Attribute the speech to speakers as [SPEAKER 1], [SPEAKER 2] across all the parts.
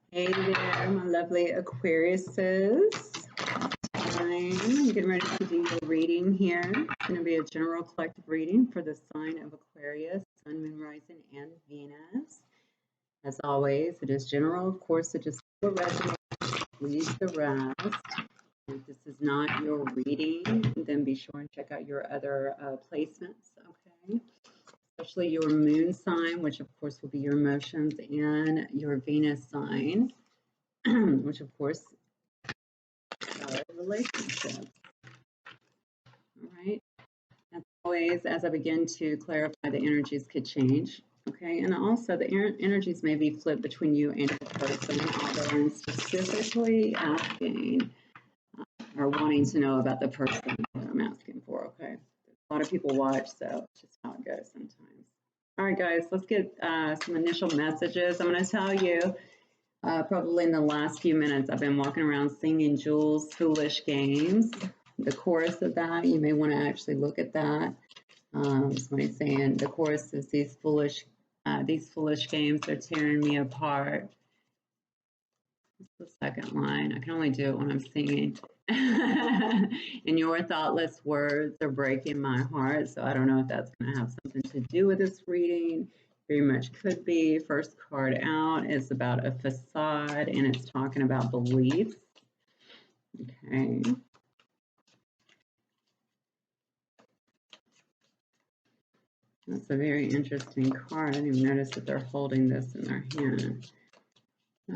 [SPEAKER 1] Hey there, my lovely Aquariuses. I'm getting ready to do your reading here. It's going to be a general collective reading for the sign of Aquarius, Sun, Moon, Rising, and Venus. As always, it is general. Of course, it just resonates, leaves the rest. If this is not your reading, then be sure and check out your other placements, okay? Especially your moon sign, which of course will be your emotions, and your Venus sign, which of course are relationships. All right. As always, as I begin to clarify, the energies could change. Okay. And also the energies may be flipped between you and the person, although I'm specifically asking or wanting to know about the person that I'm asking for. Okay. A lot of people watch, so it's just how it goes sometimes. All right, guys, let's get some initial messages. I'm going to tell you probably in the last few minutes, I've been walking around singing Jules' Foolish Games. The chorus of that, you may want to actually look at that. Somebody's saying the chorus is these foolish games are tearing me apart. That's the second line. I can only do it when I'm singing. And your thoughtless words are breaking my heart. So I don't know if that's going to have something to do with this reading. Very much could be. First card out is about a facade, and it's talking about beliefs. Okay. That's a very interesting card. I didn't even notice that they're holding this in their hand.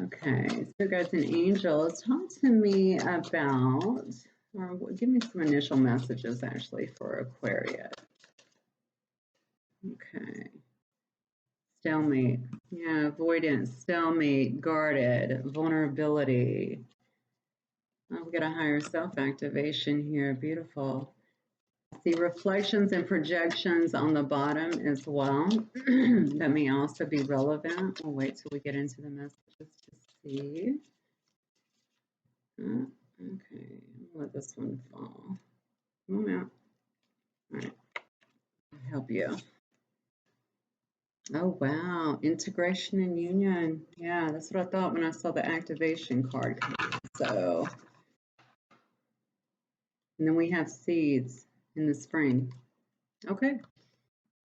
[SPEAKER 1] Okay, so guys and angels, talk to me about, or give me some initial messages actually for Aquarius. Okay. Stalemate. Yeah, avoidance, stalemate, guarded, vulnerability. Oh, we got a higher self activation here. Beautiful. See reflections and projections on the bottom as well. That may also be relevant. We'll wait till we get into the messages to see. Okay, I'll let this one fall. Come on out. All right, I'll help you. Oh, wow. Integration and union. Yeah, that's what I thought when I saw the activation card come in. So, and then we have seeds in the spring. Okay.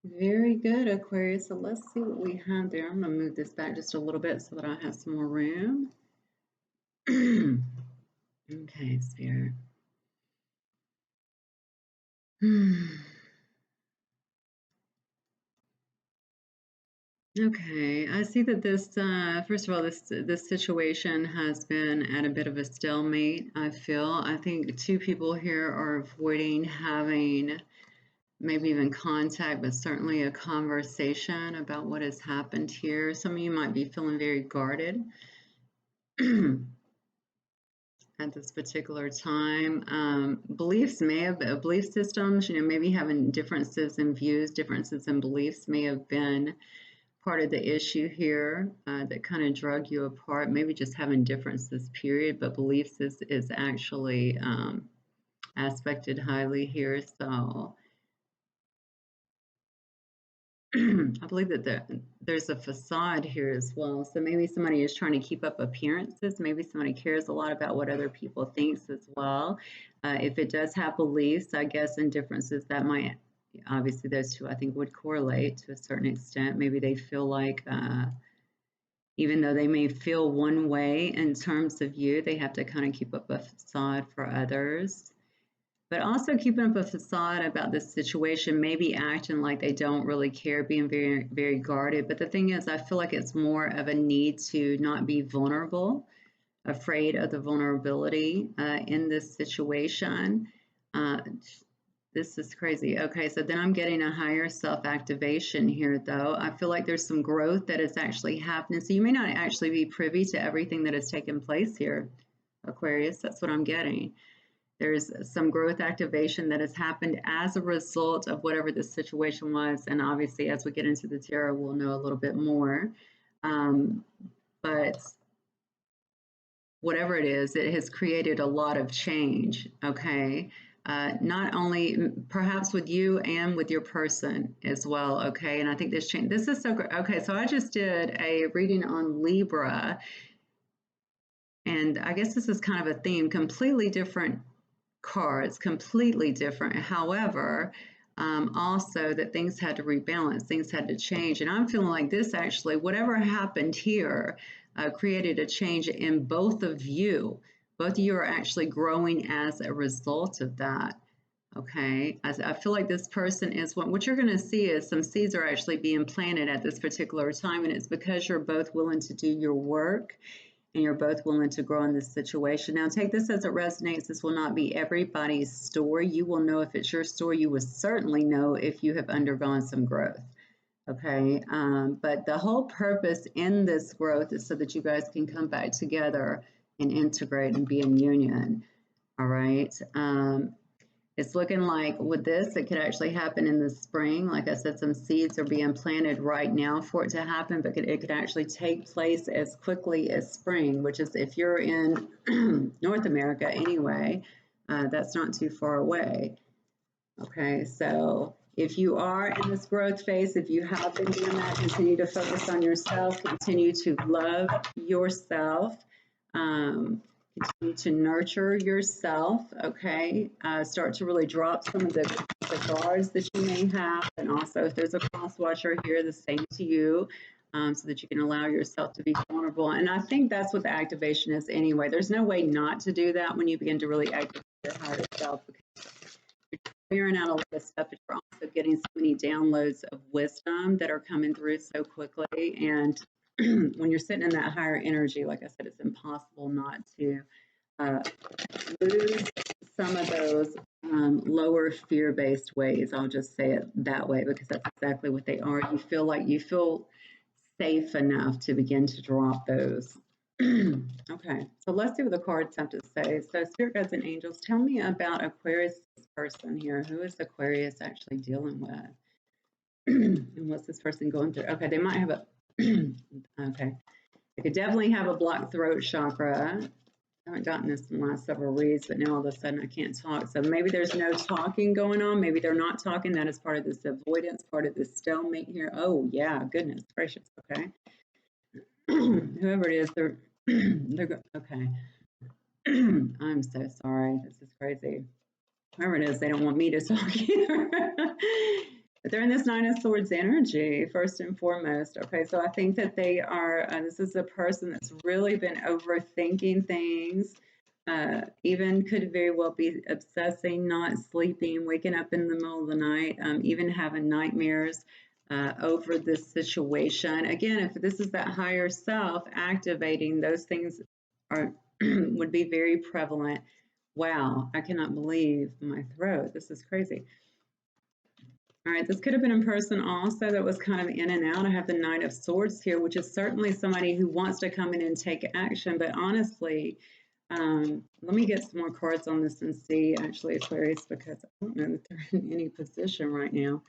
[SPEAKER 1] Very good, Aquarius. So let's see what we have there. I'm going to move this back just a little bit so that I have some more room. Okay, Spirit. Okay, I see that this, first of all, this situation has been at a bit of a stalemate, I feel. I think two people here are avoiding having maybe even contact, but certainly a conversation about what has happened here. Some of you might be feeling very guarded at this particular time. Beliefs may have, belief systems, maybe having differences in views, differences in beliefs may have been part of the issue here that kind of drug you apart. Maybe just having differences, period, but beliefs is actually aspected highly here. So I believe that there's a facade here as well. So maybe somebody is trying to keep up appearances. Maybe somebody cares a lot about what other people think as well. If it does have beliefs, I guess, and differences, that might, obviously those two I think would correlate to a certain extent. Maybe they feel like, even though they may feel one way in terms of you, they have to kind of keep up a facade for others. But also keeping up a facade about this situation, maybe acting like they don't really care, being very, very guarded. But the thing is, I feel like it's more of a need to not be vulnerable, afraid of the vulnerability in this situation. This is crazy. Okay, so then I'm getting a higher self-activation here, though. I feel like there's some growth that is actually happening. So you may not actually be privy to everything that has taken place here, Aquarius. That's what I'm getting. There's some growth activation that has happened as a result of whatever this situation was. And obviously, as we get into the tarot, we'll know a little bit more. But whatever it is, it has created a lot of change, okay? Not only perhaps with you and with your person as well, okay? And I think this change, this is so great. Okay, so I just did a reading on Libra. And I guess this is kind of a theme, completely different cards, completely different. However, also that things had to rebalance, things had to change. And I'm feeling like this actually, whatever happened here, created a change in both of you. Both of you are actually growing as a result of that. Okay, I feel like this person is what you're going to see is some seeds are actually being planted at this particular time, and it's because you're both willing to do your work and you're both willing to grow in this situation. Now, take this as it resonates. This will not be everybody's story. You will know if it's your story. You will certainly know if you have undergone some growth. Okay, but the whole purpose in this growth is so that you guys can come back together and integrate and be in union. All right. It's looking like with this, it could actually happen in the spring. Like I said, some seeds are being planted right now for it to happen, but it could actually take place as quickly as spring, which is if you're in North America anyway, that's not too far away. Okay, so if you are in this growth phase, if you have been doing that, continue to focus on yourself, continue to love yourself. Continue to nurture yourself, okay? Start to really drop some of the guards that you may have. And also, if there's a cross watcher here, the same to you, so that you can allow yourself to be vulnerable. And I think that's what the activation is anyway. There's no way not to do that when you begin to really activate your higher self, because you're clearing out all this stuff, but you're also getting so many downloads of wisdom that are coming through so quickly. And when you're sitting in that higher energy, like I said, it's impossible not to lose some of those lower fear-based ways. I'll just say it that way because that's exactly what they are. You feel safe enough to begin to drop those. Okay, so let's see what the cards have to say. So spirit guides and angels, tell me about Aquarius person here. Who is Aquarius actually dealing with? And what's this person going through? Okay, they might have a okay. They could definitely have a blocked throat chakra. I haven't gotten this in the last several reads, but now all of a sudden I can't talk. So maybe there's no talking going on. Maybe they're not talking. That is part of this avoidance, part of this stalemate here. Oh, yeah, goodness gracious. Okay. Whoever it is, they're okay. I'm so sorry. This is crazy. Whoever it is, they don't want me to talk either. But they're in this Nine of Swords energy, first and foremost. Okay, so I think that they are, this is a person that's really been overthinking things, even could very well be obsessing, not sleeping, waking up in the middle of the night, even having nightmares over this situation. Again, if this is that higher self activating, those things are would be very prevalent. Wow, I cannot believe my throat. This is crazy. All right, this could have been a person also that was kind of in and out. I have the Knight of Swords here, which is certainly somebody who wants to come in and take action. But honestly, let me get some more cards on this and see, actually, Aquarius, because I don't know that they're in any position right now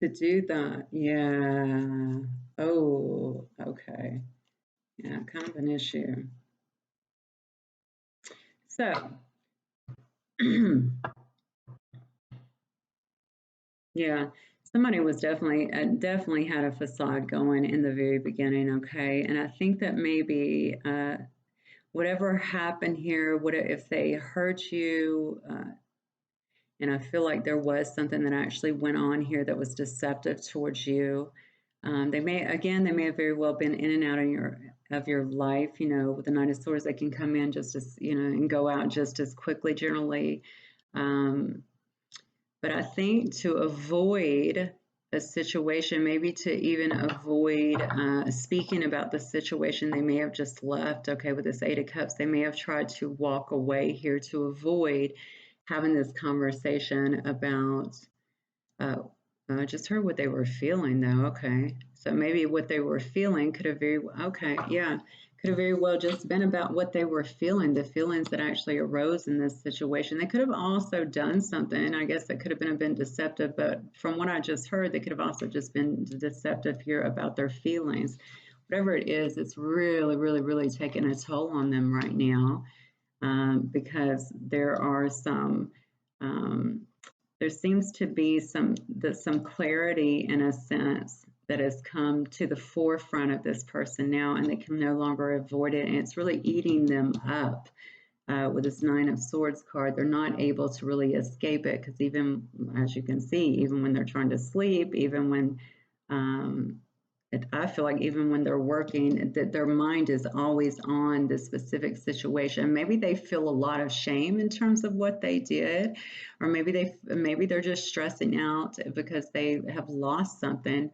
[SPEAKER 1] to do that. Yeah. Oh, okay. Yeah, kind of an issue. So, yeah, somebody was definitely had a facade going in the very beginning, okay? And I think that maybe whatever happened here, what if they hurt you, and I feel like there was something that actually went on here that was deceptive towards you. They may have very well been in and out of your life. You know, with the Nine of Swords, they can come in just as and go out just as quickly generally. But I think to avoid a situation, maybe to even avoid speaking about the situation, they may have just left. Okay, with this Eight of Cups, they may have tried to walk away here to avoid having this conversation about. I just heard what they were feeling, though. Okay, so maybe what they were feeling could have very well just been about what they were feeling, the feelings that actually arose in this situation. They could have also done something. I guess that could have been deceptive, but from what I just heard, they could have also just been deceptive here about their feelings. Whatever it is, it's really, really, really taking a toll on them right now, because there are some. There seems to be some clarity in a sense that has come to the forefront of this person now, and they can no longer avoid it, and it's really eating them up. With this Nine of Swords card, they're not able to really escape it, because even, as you can see, even when they're trying to sleep, even when I feel like even when they're working, that their mind is always on this specific situation. Maybe they feel a lot of shame in terms of what they did, or maybe they're just stressing out because they have lost something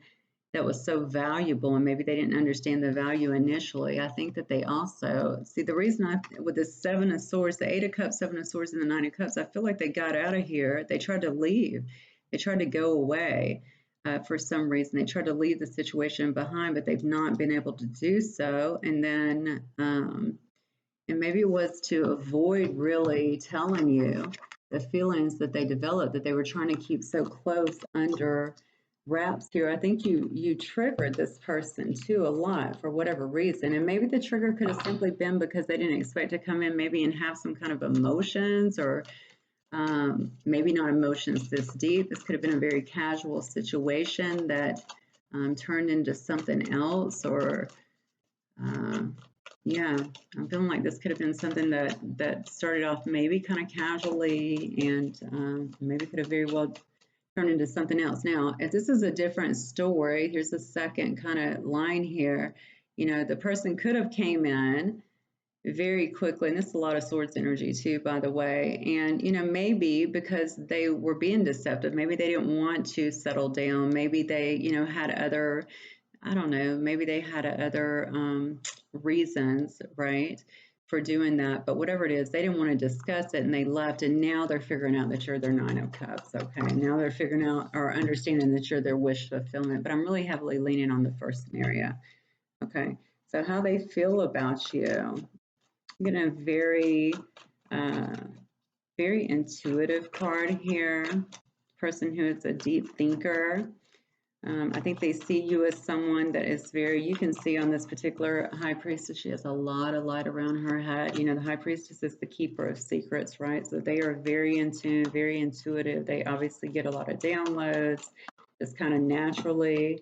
[SPEAKER 1] that was so valuable, and maybe they didn't understand the value initially. I think that they also see the reason with the Seven of Swords, the Eight of Cups, Seven of Swords, and the Nine of Cups, I feel like they got out of here. They tried to leave. They tried to go away. For some reason, they tried to leave the situation behind, but they've not been able to do so. And then, and maybe it was to avoid really telling you the feelings that they developed, that they were trying to keep so close under wraps here. I think you triggered this person too a lot for whatever reason. And maybe the trigger could have simply been because they didn't expect to come in maybe and have some kind of emotions, or maybe not emotions this deep. This could have been a very casual situation that turned into something else, or yeah, I'm feeling like this could have been something that started off maybe kind of casually, and maybe could have very well turned into something else. Now, if this is a different story, here's the second kind of line here. You know, the person could have came in very quickly, and this is a lot of Swords energy too, by the way, and you know, maybe because they were being deceptive, maybe they didn't want to settle down, maybe they, you know, had other, I don't know, maybe they had other reasons, right, for doing that. But whatever it is, they didn't want to discuss it, and they left, and now they're figuring out that you're their Nine of Cups. Okay, now they're figuring out or understanding that you're their wish fulfillment. But I'm really heavily leaning on the first scenario. Okay, so how they feel about you. I'm getting a very, very intuitive card here. Person who is a deep thinker. I think they see you as someone that is very, you can see on this particular High Priestess, she has a lot of light around her head. You know, the High Priestess is the keeper of secrets, right? So they are very in tune, very intuitive. They obviously get a lot of downloads, just kind of naturally.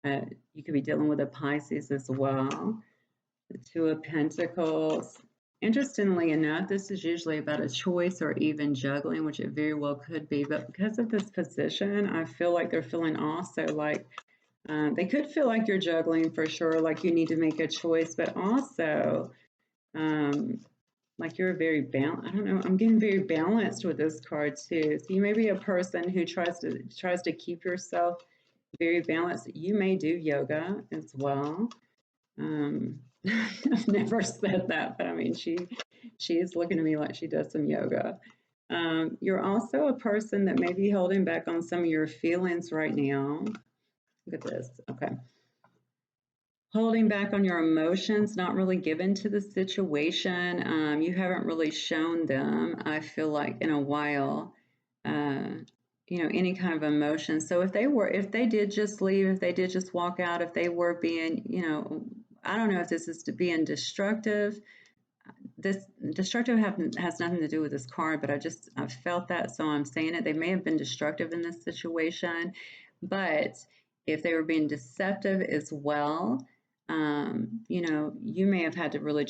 [SPEAKER 1] You could be dealing with a Pisces as well. The Two of Pentacles. Interestingly enough, this is usually about a choice or even juggling, which it very well could be. But because of this position, I feel like they're feeling also like they could feel like you're juggling for sure, like you need to make a choice, but also like you're very balanced. I don't know. I'm getting very balanced with this card too. So you may be a person who tries to keep yourself very balanced. You may do yoga as well. I've never said that, but I mean, she is looking at me like she does some yoga. You're also a person that may be holding back on some of your feelings right now. Look at this. Okay. Holding back on your emotions, not really given to the situation. You haven't really shown them, I feel like, in a while, you know, any kind of emotion. So if they did just leave, if they did just walk out, if they were being, you know, I don't know if this is to being destructive. This destructive has nothing to do with this card, but I felt that, so I'm saying it. They may have been destructive in this situation, but if they were being deceptive as well, you know, you may have had to really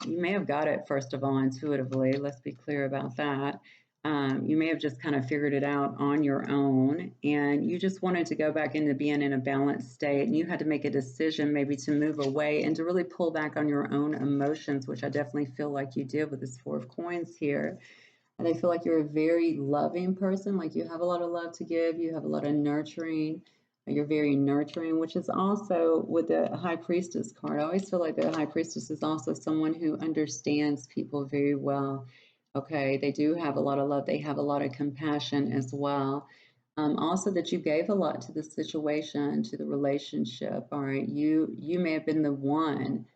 [SPEAKER 1] you may have got it, first of all, intuitively. Let's be clear about that. You may have just kind of figured it out on your own, and you just wanted to go back into being in a balanced state, and you had to make a decision maybe to move away and to really pull back on your own emotions, which I definitely feel like you did with this Four of Coins here. And I feel like you're a very loving person, like you have a lot of love to give, you have a lot of nurturing. You're very nurturing, which is also with the High Priestess card. I always feel like the High Priestess is also someone who understands people very well. Okay, they do have a lot of love. They have a lot of compassion as well. Also, that you gave a lot to the situation, to the relationship. All right, you may have been the one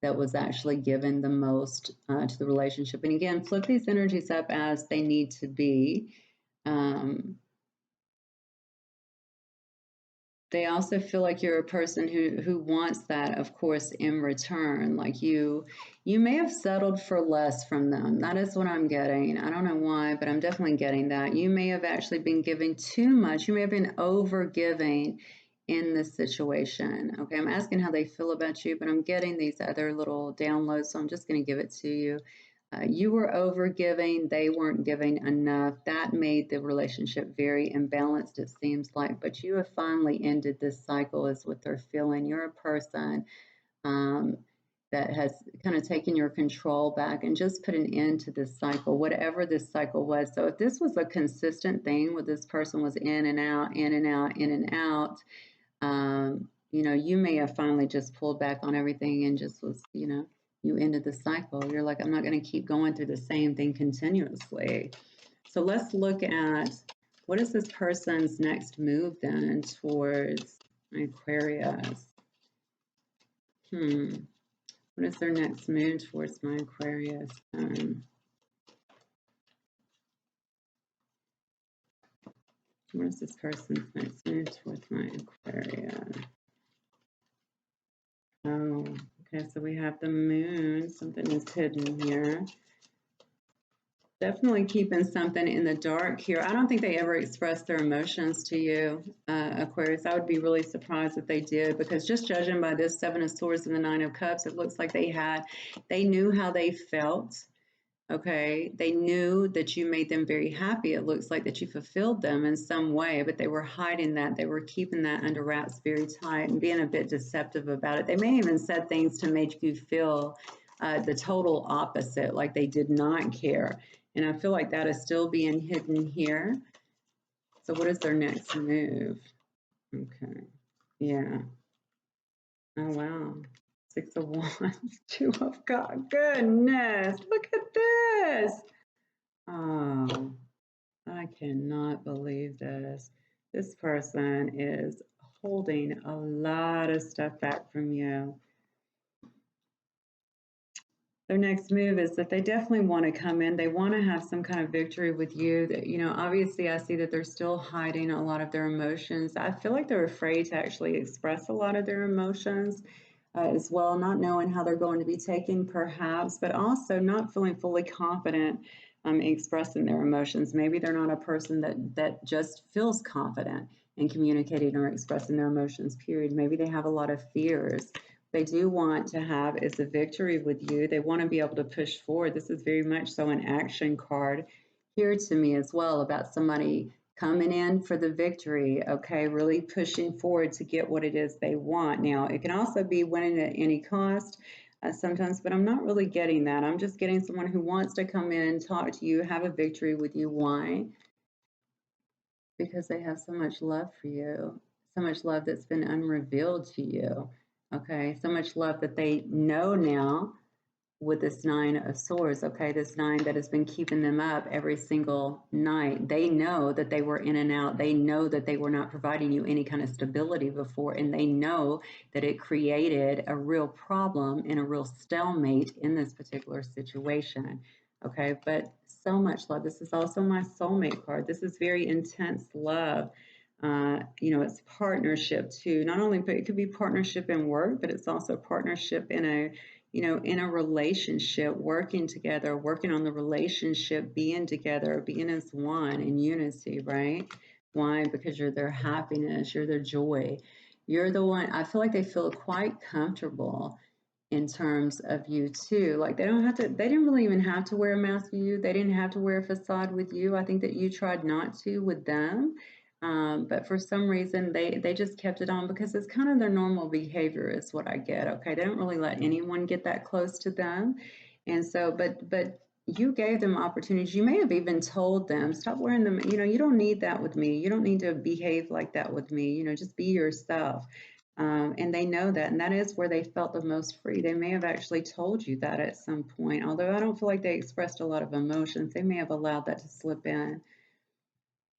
[SPEAKER 1] that was actually given the most to the relationship. And again, flip these energies up as they need to be. They also feel like you're a person who wants that, of course, in return. Like you may have settled for less from them. That is what I'm getting. I don't know why, but I'm definitely getting that. You may have actually been giving too much. You may have been over giving, in this situation. Okay, I'm asking how they feel about you, but I'm getting these other little downloads, so I'm just going to give it to you. You were over giving, they weren't giving enough. That made the relationship very imbalanced, it seems like. But you have finally ended this cycle, is what they're feeling. You're a person um, that has kind of taken your control back and just put an end to this cycle, whatever this cycle was. So if this was a consistent thing where this person was in and out, in and out, in and out, you know, you may have finally just pulled back on everything and just was, you know, you ended the cycle. You're like, I'm not going to keep going through the same thing continuously. So let's look at what is this person's next move then towards Aquarius? What is their next move towards my Aquarius? What is this person's next move towards my Aquarius? Oh, okay, so we have the moon. Something is hidden here. Definitely keeping something in the dark here. I don't think they ever expressed their emotions to you, Aquarius. I would be really surprised if they did, because just judging by this Seven of Swords and the Nine of Cups, it looks like they knew how they felt. Okay, they knew that you made them very happy. It looks like that you fulfilled them in some way, but they were hiding that. They were keeping that under wraps very tight and being a bit deceptive about it. They may even said things to make you feel the total opposite, like they did not care. And I feel like that is still being hidden here. So what is their next move? Okay, yeah. Oh, wow. Six of Wands, Two of God. Goodness, look at this. Oh, I cannot believe this. This person is holding a lot of stuff back from you. Their next move is that they definitely want to come in. They want to have some kind of victory with you. That, you know, obviously I see that they're still hiding a lot of their emotions. I feel like they're afraid to actually express a lot of their emotions as well, not knowing how they're going to be taken perhaps, but also not feeling fully confident expressing their emotions. Maybe they're not a person that just feels confident in communicating or expressing their emotions, period. Maybe they have a lot of fears. They do want to have is a victory with you. They want to be able to push forward. This is very much so an action card here to me as well, about somebody coming in for the victory, okay, really pushing forward to get what it is they want. Now, it can also be winning at any cost sometimes, but I'm not really getting that. I'm just getting someone who wants to come in, talk to you, have a victory with you. Why? Because they have so much love for you, so much love that's been unrevealed to you, okay, so much love that they know now with this Nine of Swords, okay, this nine that has been keeping them up every single night. They know that they were in and out. They know that they were not providing you any kind of stability before, and they know that it created a real problem and a real stalemate in this particular situation, okay, but so much love. This is also my soulmate card. This is very intense love. You know, it's partnership too. Not only, but it could be partnership in work, but it's also partnership in a, you know, in a relationship, working together, working on the relationship, being together, being as one in unity, right? Why? Because you're their happiness, you're their joy. You're the one, I feel like they feel quite comfortable in terms of you too. Like they don't have to, they didn't really even have to wear a mask with you. They didn't have to wear a facade with you. I think that you tried not to with them. But for some reason they just kept it on because it's kind of their normal behavior is what I get. Okay. They don't really let anyone get that close to them. And so, but you gave them opportunities. You may have even told them, stop wearing them. You know, you don't need that with me. You don't need to behave like that with me. You know, just be yourself. And they know that, and that is where they felt the most free. They may have actually told you that at some point, although I don't feel like they expressed a lot of emotions. They may have allowed that to slip in.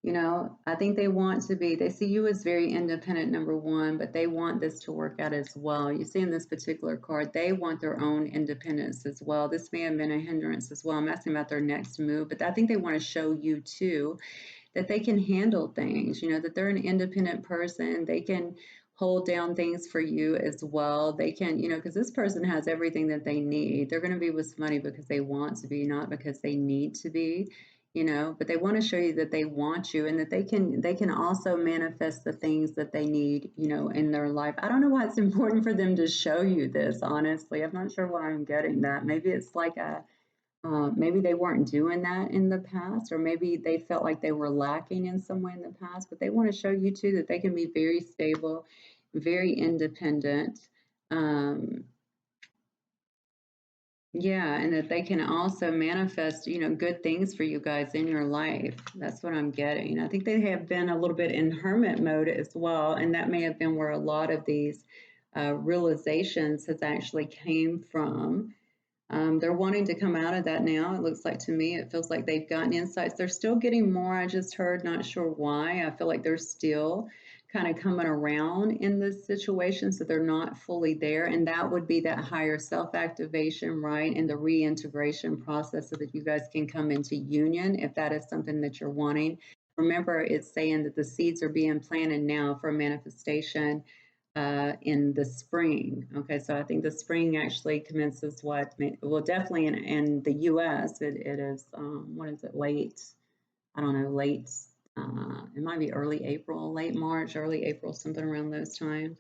[SPEAKER 1] You know, I think they want to be, they see you as very independent, number one, but they want this to work out as well. You see in this particular card, they want their own independence as well. This may have been a hindrance as well. I'm asking about their next move, but I think they want to show you too that they can handle things, you know, that they're an independent person. They can hold down things for you as well. They can, you know, because this person has everything that they need. They're going to be with somebody because they want to be, not because they need to be. you know, but they want to show you that they want you and that they can also manifest the things that they need, you know, in their life. I don't know why it's important for them to show you this, honestly. I'm not sure why I'm getting that. Maybe it's like a maybe they weren't doing that in the past, or maybe they felt like they were lacking in some way in the past, but they want to show you too that they can be very stable, very independent. Um, yeah, and that they can also manifest, you know, good things for you guys in your life. That's what I'm getting. I think they have been a little bit in hermit mode as well, and that may have been where a lot of these realizations has actually came from. They're wanting to come out of that now. It looks like to me, it feels like they've gotten insights. They're still getting more. I just heard, not sure why. I feel like they're still kind of coming around in this situation, so they're not fully there. And that would be that higher self activation, right? And the reintegration process so that you guys can come into union if that is something that you're wanting. Remember, it's saying that the seeds are being planted now for manifestation in the spring. Okay, so I think the spring actually commences well, definitely in the US, it is, what is it, late, I don't know, late, it might be early April, late March, early April, something around those times.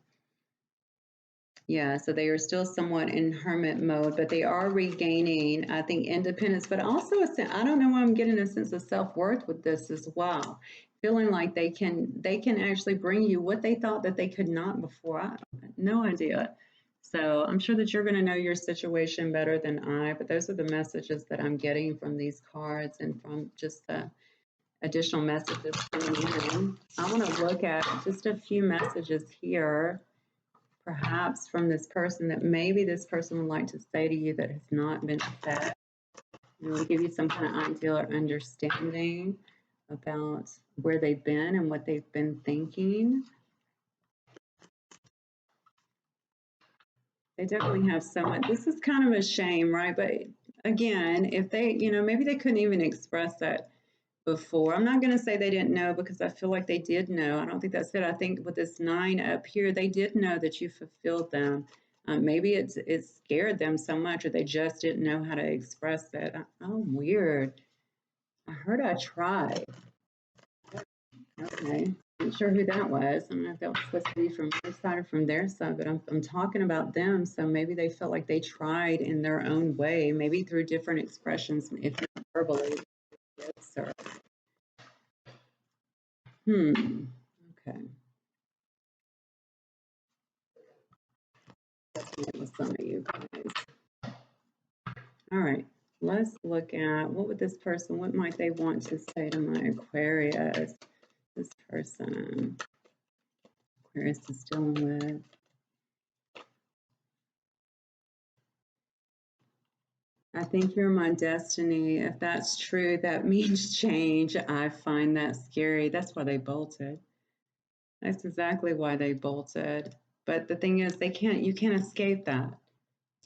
[SPEAKER 1] Yeah, so they are still somewhat in hermit mode, but they are regaining, I think, independence, but also I don't know why I'm getting a sense of self-worth with this as well. Feeling like they can actually bring you what they thought that they could not before. I have no idea. So I'm sure that you're going to know your situation better than I, but those are the messages that I'm getting from these cards and from just the additional messages coming in. I want to look at just a few messages here perhaps from this person that maybe this person would like to say to you that has not been said. It will give you some kind of idea or understanding about where they've been and what they've been thinking. They definitely have so much. This is kind of a shame, right? But again, if they, you know, maybe they couldn't even express that before. I'm not going to say they didn't know because I feel like they did know. I don't think that's it. I think with this 9 up here, they did know that you fulfilled them. Maybe it scared them so much or they just didn't know how to express it. Oh, weird. I heard I tried. Okay. Not sure who that was. I don't know if that was supposed to be from your side or from their side, but I'm talking about them. So maybe they felt like they tried in their own way, maybe through different expressions, if not verbally. Yes, sir. Okay. It was some of you guys. All right. Let's look at what might they want to say to my Aquarius? This person Aquarius is dealing with. I think you're my destiny. If that's true, that means change. I find that scary. That's why they bolted. That's exactly why they bolted. But the thing is, you can't escape that.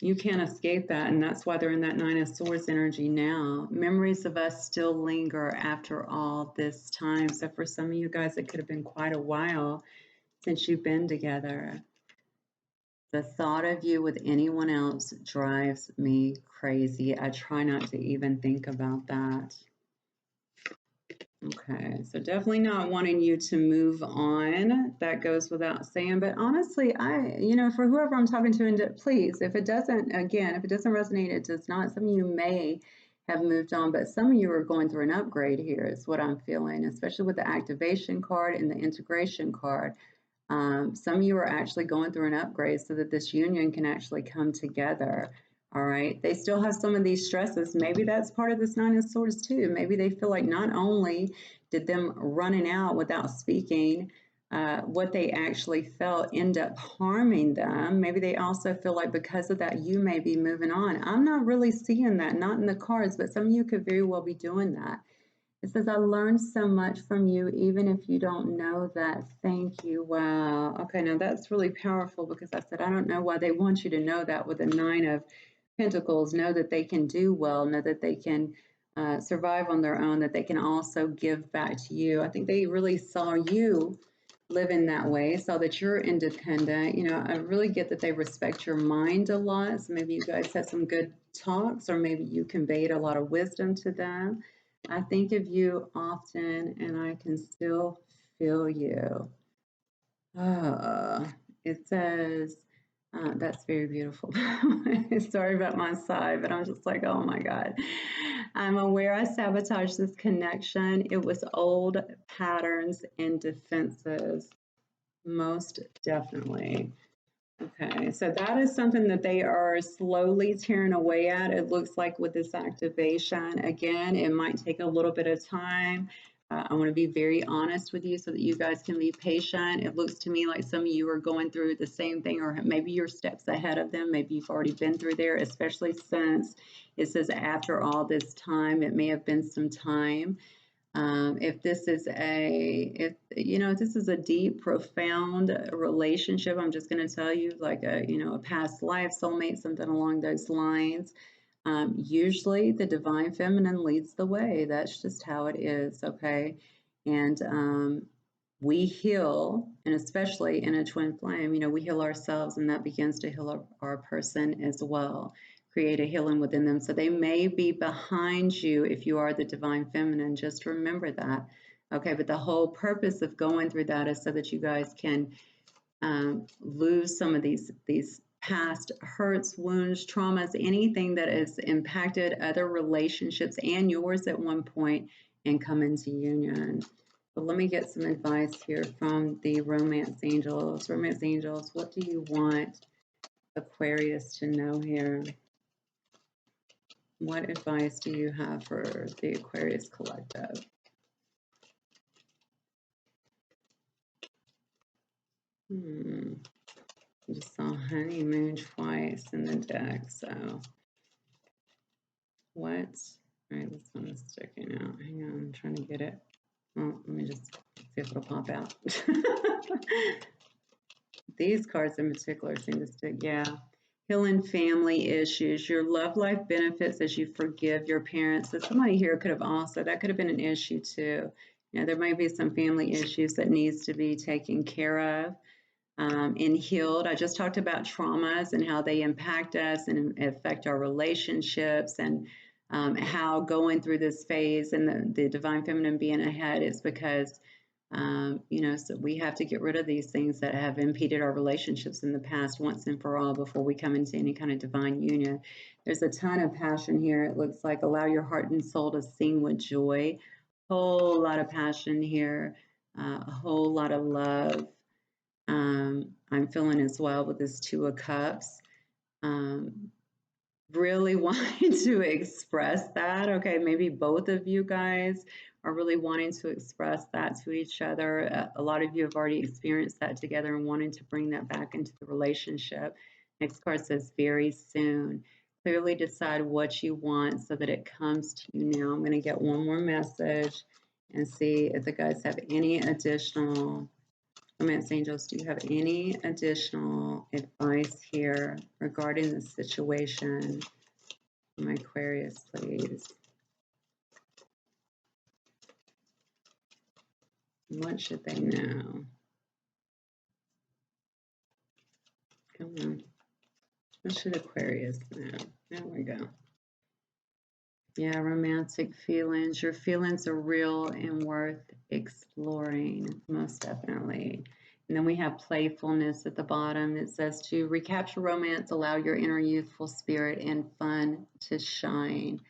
[SPEAKER 1] You can't escape that, and that's why they're in that 9 of Swords energy now. Memories of us still linger after all this time. So for some of you guys, it could have been quite a while since you've been together. The thought of you with anyone else drives me crazy. I try not to even think about that. Okay, so definitely not wanting you to move on. That goes without saying. But honestly, for whoever I'm talking to, and please, if it doesn't resonate, it does not. Some of you may have moved on, but some of you are going through an upgrade here, is what I'm feeling, especially with the activation card and the integration card. Some of you are actually going through an upgrade so that this union can actually come together. All right. They still have some of these stresses. Maybe that's part of this 9 of Swords too. Maybe they feel like not only did them running out without speaking, what they actually felt end up harming them. Maybe they also feel like because of that, you may be moving on. I'm not really seeing that, not in the cards, but some of you could very well be doing that. It says, I learned so much from you, even if you don't know that. Thank you. Wow. Okay, now that's really powerful because I said, I don't know why they want you to know that with the 9 of Pentacles. Know that they can do well, know that they can survive on their own, that they can also give back to you. I think they really saw you live in that way, saw that you're independent. You know, I really get that they respect your mind a lot. So maybe you guys had some good talks, or maybe you conveyed a lot of wisdom to them. I think of you often and I can still feel you. It says, that's very beautiful. Sorry about my sigh, but I'm just like, oh my God. I'm aware I sabotaged this connection. It was old patterns and defenses, most definitely. Okay, so that is something that they are slowly tearing away at. It looks like with this activation. Again, it might take a little bit of time. I want to be very honest with you so that you guys can be patient. It looks to me like some of you are going through the same thing, or maybe you're steps ahead of them. Maybe you've already been through there, especially since it says after all this time, it may have been some time. If this is if this is a deep, profound relationship, I'm just going to tell you, like a past life, soulmate, something along those lines. Usually, the divine feminine leads the way. That's just how it is, okay? And we heal, and especially in a twin flame, we heal ourselves, and that begins to heal our person as well, create a healing within them. So they may be behind you if you are the divine feminine. Just remember that. Okay, but the whole purpose of going through that is so that you guys can lose some of these past hurts, wounds, traumas, anything that has impacted other relationships and yours at one point, and come into union. But let me get some advice here from the romance angels. Romance angels, what do you want Aquarius to know here? What advice do you have for the Aquarius collective? I just saw honeymoon twice in the deck, so what? All right, this one is sticking out. Hang on, I'm trying to get it. Oh, let me just see if it'll pop out. These cards in particular seem to stick, yeah. Healing family issues. Your love life benefits as you forgive your parents. So somebody here could have also, that could have been an issue too. There might be some family issues that needs to be taken care of. And healed. I just talked about traumas and how they impact us and affect our relationships, and how going through this phase and the divine feminine being ahead is because, so we have to get rid of these things that have impeded our relationships in the past once and for all before we come into any kind of divine union. There's a ton of passion here. It looks like allow your heart and soul to sing with joy. Whole lot of passion here, a whole lot of love. I'm feeling as well with this Two of Cups. Really wanting to express that. Okay, maybe both of you guys are really wanting to express that to each other. A lot of you have already experienced that together and wanting to bring that back into the relationship. Next card says very soon. Clearly decide what you want so that it comes to you now. I'm going to get one more message and see if the guys have any additional romance angels. Do you have any additional advice here regarding the situation? My Aquarius, please. What should they know? Come on. What should Aquarius know? There we go. Yeah, romantic feelings. Your feelings are real and worth exploring, most definitely. And then we have playfulness at the bottom. It says to recapture romance, allow your inner youthful spirit and fun to shine.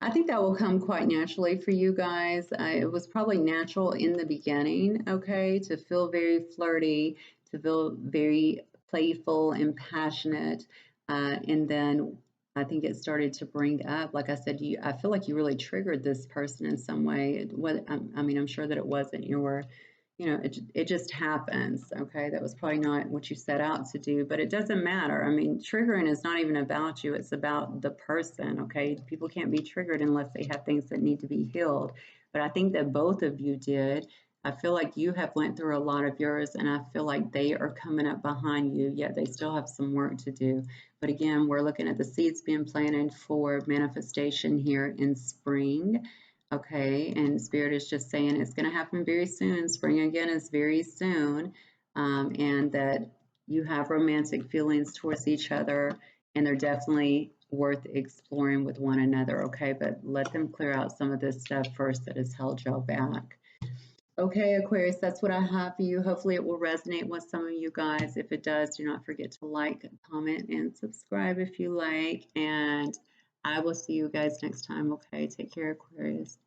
[SPEAKER 1] I think that will come quite naturally for you guys. It was probably natural in the beginning, okay, to feel very flirty, to feel very playful and passionate. And then I think it started to bring up, like I said, I feel like you really triggered this person in some way. I'm sure that it wasn't your, it just happens, okay? That was probably not what you set out to do, but it doesn't matter. Triggering is not even about you. It's about the person, okay? People can't be triggered unless they have things that need to be healed. But I think that both of you did. I feel like you have went through a lot of yours, and I feel like they are coming up behind you, yet they still have some work to do. But again, we're looking at the seeds being planted for manifestation here in spring. Okay, and Spirit is just saying it's going to happen very soon. Spring again is very soon, and that you have romantic feelings towards each other, and they're definitely worth exploring with one another, okay? But let them clear out some of this stuff first that has held y'all back. Okay, Aquarius, that's what I have for you. Hopefully it will resonate with some of you guys. If it does, do not forget to like, comment, and subscribe if you like. And I will see you guys next time, okay? Take care, Aquarius.